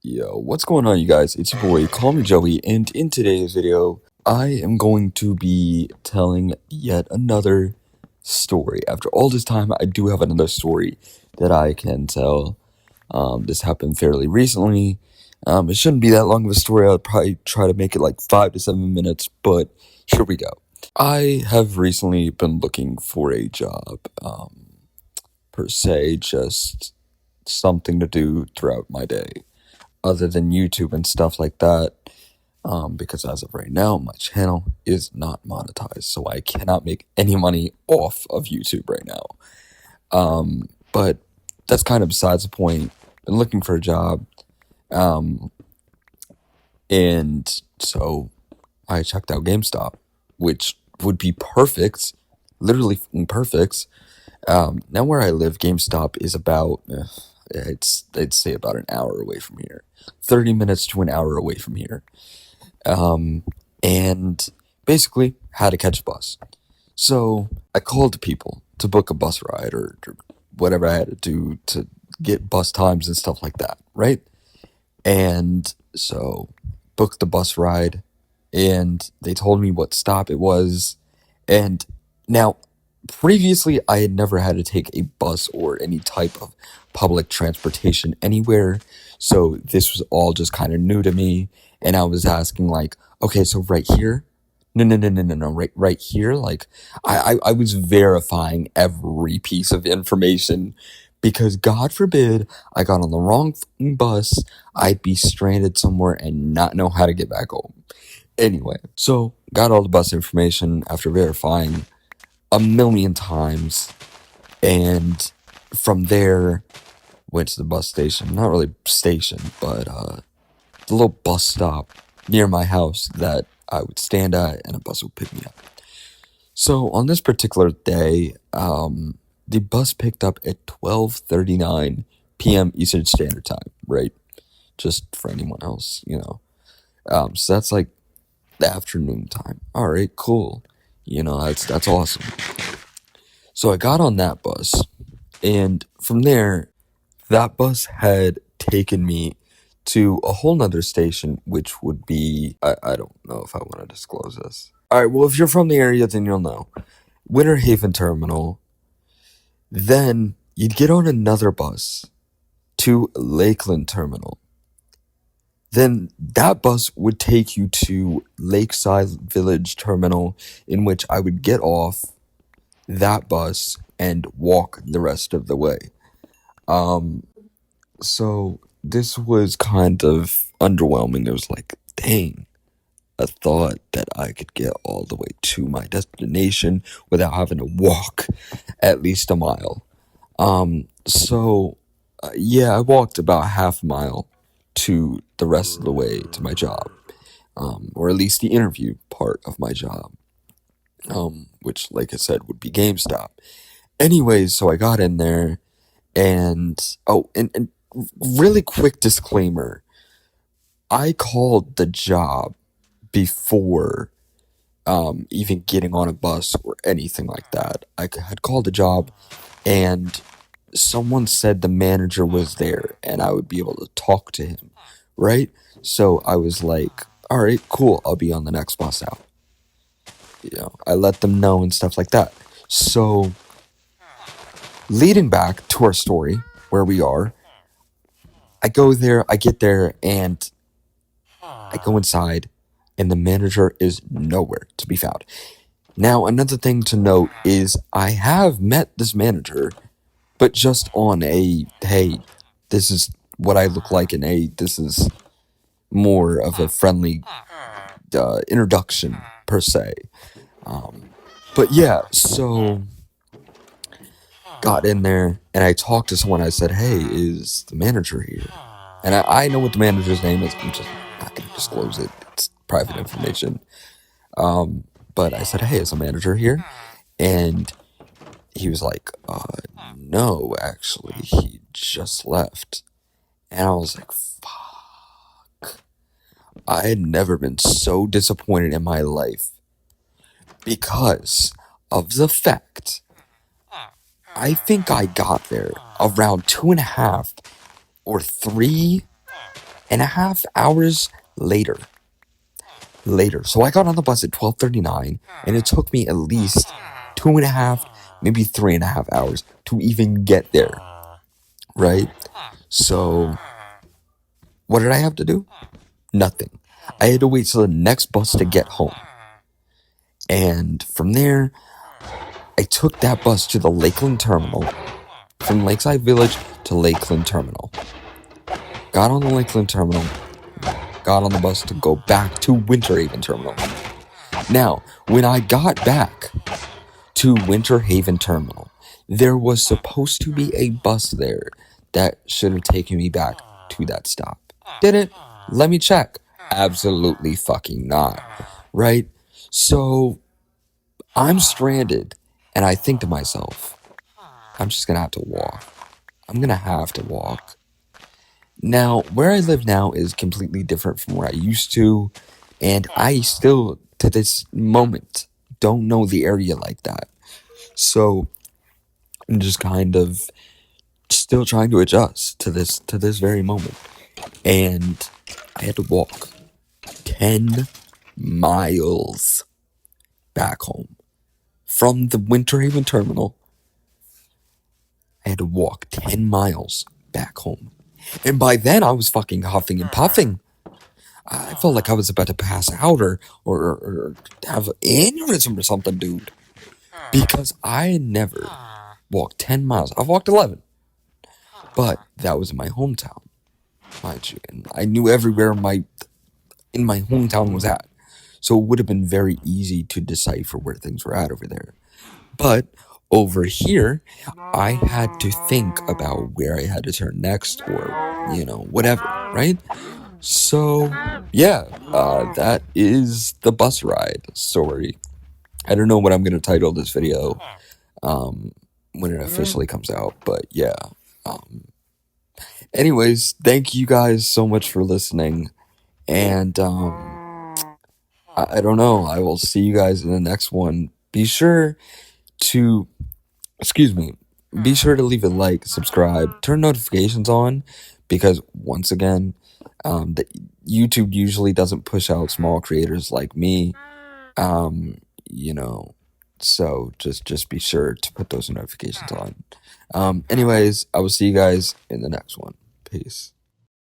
Yo, what's going on, you guys? It's your boy, call me Joey, and in today's video, I am going to be telling yet another story. After all this time, I do have another story that I can tell. This happened fairly recently. It shouldn't be that long of a story. I'll probably try to make it like 5 to 7 minutes, but here we go. I have recently been looking for a job, per se, just something to do throughout my day other than YouTube and stuff like that. Because as of right now, my channel is not monetized, so I cannot make any money off of YouTube right now. But that's kind of besides the point. Been looking for a job, and so I checked out GameStop, which would be perfect, literally perfect. Now where I live, GameStop is about, I'd say about an hour away from here, 30 minutes to an hour away from here. And basically had to catch a bus. So I called people to book a bus ride or whatever I had to do to get bus times and stuff like that, right? And so booked the bus ride, and they told me what stop it was. And now, previously, I had never had to take a bus or any type of public transportation anywhere, so this was all just kind of new to me. And I was asking, like, okay, so right here? No, right here? Like, I was verifying every piece of information because, God forbid, I got on the wrong bus, I'd be stranded somewhere and not know how to get back home. Anyway, so got all the bus information after verifying a million times, and from there went to the bus station. Not really station, but the little bus stop near my house that I would stand at and a bus would pick me up. So on this particular day, the bus picked up at 12:39 p.m. Eastern Standard Time, right? Just for anyone else, so that's like the afternoon time. All right, cool. That's awesome. So I got on that bus, and from there, that bus had taken me to a whole nother station, which would be, I don't know if I want to disclose this. All right, well, if you're from the area, then you'll know. Winter Haven Terminal. Then you'd get on another bus to Lakeland Terminal. Then that bus would take you to Lakeside Village Terminal, in which I would get off that bus and walk the rest of the way. So this was kind of underwhelming. It was like, dang, I thought that I could get all the way to my destination without having to walk at least a mile. Yeah, I walked about half a mile to the rest of the way to my job, or at least the interview part of my job, which, like I said, would be GameStop. Anyways, so I got in there, and and really quick disclaimer: I called the job before even getting on a bus or anything like that. I had called the job, and someone said the manager was there and I would be able to talk to him, right? So I was like, all right, cool, I'll be on the next bus out. I let them know and stuff like that. So, leading back to our story, where we are, I go there, I get there, and I go inside, and the manager is nowhere to be found. Now, another thing to note is I have met this manager, but just on a, hey, this is what I look like, and hey, this is more of a friendly introduction, per se. But yeah, so got in there, and I talked to someone. I said, hey, is the manager here? And I know what the manager's name is. I'm just not going to disclose it. It's private information. But I said, hey, is the manager here? And he was like, no, actually, he just left. And I was like, fuck. I had never been so disappointed in my life because of the fact I think I got there around 2.5 or 3 and a half hours later. So I got on the bus at 12:39, and it took me at least 2.5, maybe 3.5 hours to even get there, right? So what did I have to do? Nothing. I had to wait till the next bus to get home. And from there, I took that bus to the Lakeland Terminal, from Lakeside Village to Lakeland Terminal. Got on the Lakeland Terminal, got on the bus to go back to Winter Haven Terminal. Now, when I got back to Winter Haven Terminal, there was supposed to be a bus there that should have taken me back to that stop. Did it? Let me check. Absolutely fucking not. Right? So I'm stranded, and I think to myself, I'm just gonna have to walk. I'm gonna have to walk. Now, where I live now is completely different from where I used to, and I still, to this moment, don't know the area like that. So I'm just kind of still trying to adjust to this very moment. And I had to walk 10 miles back home. From the Winter Haven Terminal, I had to walk 10 miles back home. And by then, I was fucking huffing and puffing. I felt like I was about to pass out or have an aneurysm or something, dude. Because I had never walked 10 miles. I've walked 11. But that was in my hometown, mind you. And I knew everywhere in my hometown was at. So it would have been very easy to decipher where things were at over there. But over here, I had to think about where I had to turn next or, whatever, right? So, yeah, that is the bus ride story. I don't know what I'm going to title this video when it officially comes out, but yeah. Anyways, thank you guys so much for listening, and I don't know, I will see you guys in the next one. Be sure to leave a like, subscribe, turn notifications on, because once again, the YouTube usually doesn't push out small creators like me, you know, so just be sure to put those notifications on. Anyways, I will see you guys in the next one. Peace.